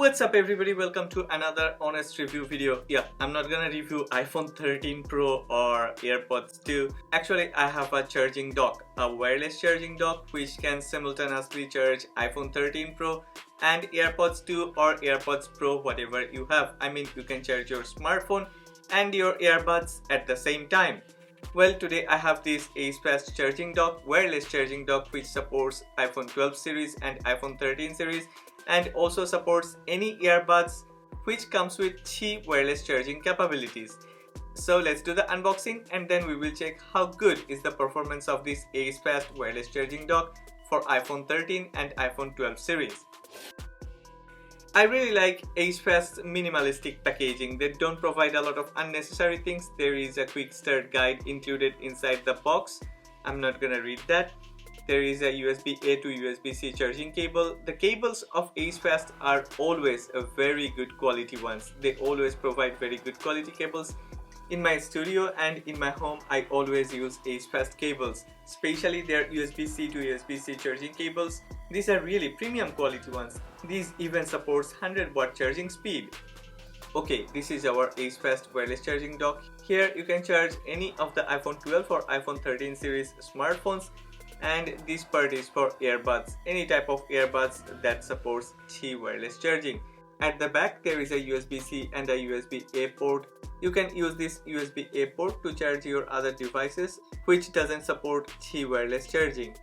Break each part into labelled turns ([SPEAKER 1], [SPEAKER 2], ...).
[SPEAKER 1] What's up everybody, welcome to another honest review video. I'm not gonna review iPhone 13 Pro or Airpods 2. Actually, I have a charging dock, a wireless charging dock which can simultaneously charge iPhone 13 Pro and Airpods 2 or Airpods Pro, whatever you have. I mean, you can charge your smartphone and your earbuds at the same time. Well, today I have this Acefast charging dock, wireless charging dock, which supports iPhone 12 series and iPhone 13 series, and also supports any earbuds which comes with Qi wireless charging capabilities. So let's do the unboxing and then we will check how good is the performance of this Acefast wireless charging dock for iPhone 13 and iPhone 12 series. I really like Acefast's minimalistic packaging. They don't provide a lot of unnecessary things. There is a quick start guide included inside the box. I'm not gonna read that. There is a USB-A to USB-C charging cable. The cables of Acefast are always a very good quality ones. They always provide very good quality cables. In my studio and in my home, I always use Acefast cables, especially their USB-C to USB-C charging cables. These are really premium quality ones. These even supports 100 watt charging speed. Okay, this is our Acefast wireless charging dock. Here you can charge any of the iPhone 12 or iPhone 13 series smartphones, and this part is for earbuds, any type of earbuds that supports Qi wireless charging. At the back there is a USB-C and a USB-A port. You can use this USB-A port to charge your other devices which doesn't support Qi wireless charging.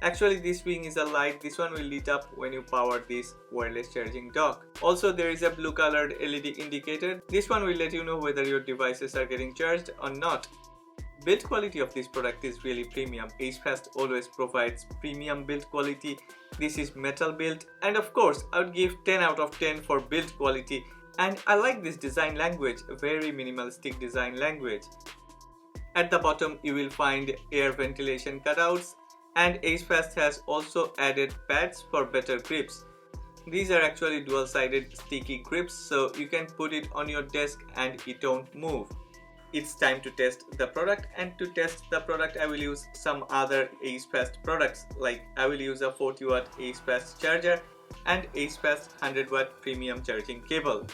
[SPEAKER 1] Actually, this wing is a light. This one will lit up when you power this wireless charging dock. Also, there is a blue colored LED indicator. This one will let you know whether your devices are getting charged or not. Build quality of this product is really premium. Acefast always provides premium build quality. This is metal build, and of course I would give 10 out of 10 for build quality. And I like this design language, very minimalistic design language. At the bottom you will find air ventilation cutouts, and Acefast has also added pads for better grips. These are actually dual-sided sticky grips, so you can put it on your desk and it won't move. It's time to test the product, and to test the product I will use some other Acefast products, like I will use a 40 watt Acefast charger and Acefast 100 watt premium charging cable.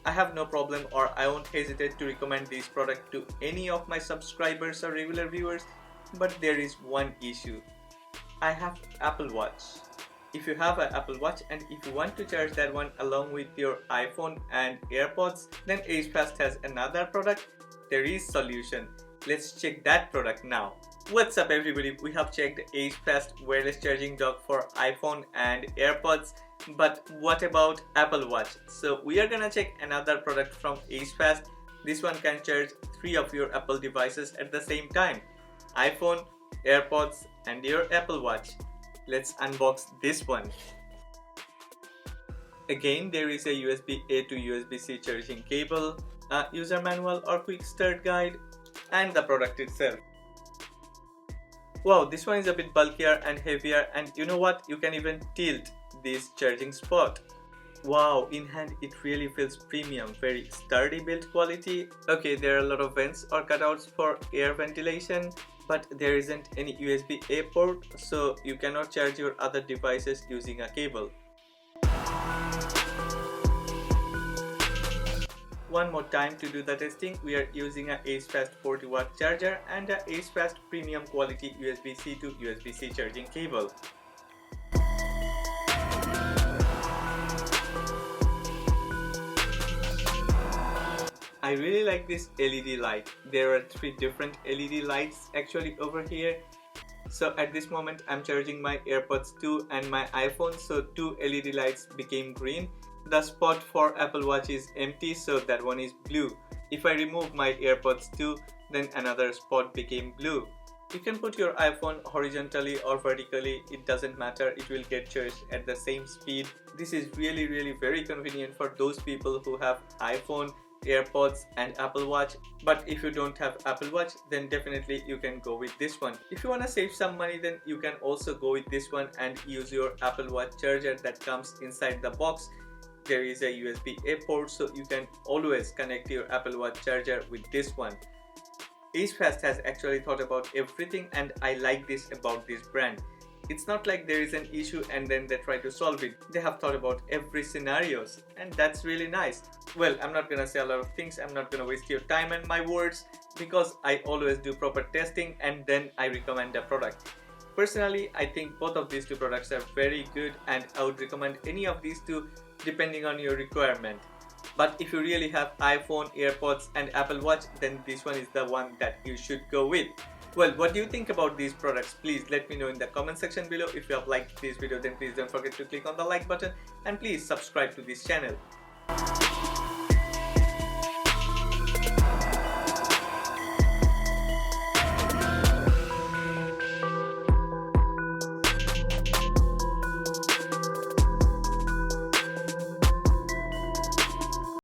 [SPEAKER 1] I have no problem, or I won't hesitate to recommend this product to any of my subscribers or regular viewers, but there is one issue. I have Apple Watch. If you have an Apple Watch and if you want to charge that one along with your iPhone and AirPods, then Acefast has another product. There is solution. Let's check that product now. What's up everybody, we have checked Acefast wireless charging dock for iPhone and AirPods, but what about Apple Watch? So we are gonna check another product from Acefast. This one can charge 3 of your Apple devices at the same time: iPhone, AirPods and your Apple Watch. Let's unbox this one. Again, there is a USB-A to USB-C charging cable, a user manual or quick start guide, and the product itself. Wow, this one is a bit bulkier and heavier, and you know what? You can even tilt this charging spot. Wow, in hand it really feels premium, very sturdy build quality. Okay, there are a lot of vents or cutouts for air ventilation, but there isn't any USB-A port, so you cannot charge your other devices using a cable. One more time to do the testing, we are using a Acefast 40 watt charger and a Acefast premium quality USB-C to USB-C charging cable. I really like this LED light. There are 3 different LED lights actually over here. So at this moment I'm charging my AirPods 2 and my iPhone, so 2 LED lights became green. The spot for Apple Watch is empty, so that one is blue. If I remove my AirPods 2, then another spot became blue. You can put your iPhone horizontally or vertically, it doesn't matter, it will get charged at the same speed. This is really very convenient for those people who have iPhone, AirPods and Apple Watch. But if you don't have Apple Watch, then definitely you can go with this one. If you want to save some money, then you can also go with this one and use your Apple Watch charger that comes inside the box. There is a USB-A port, so you can always connect your Apple Watch charger with this one. Acefast has actually thought about everything, and I like this about this brand. It's not like there is an issue and then they try to solve it. They have thought about every scenarios, and that's really nice. Well, I'm not gonna say a lot of things, I'm not gonna waste your time and my words, because I always do proper testing and then I recommend a product. Personally, I think both of these two products are very good, and I would recommend any of these two depending on your requirement. But if you really have iPhone, AirPods and Apple Watch, then this one is the one that you should go with. Well, what do you think about these products? Please let me know in the comment section below. If you have liked this video, then please don't forget to click on the like button and please subscribe to this channel.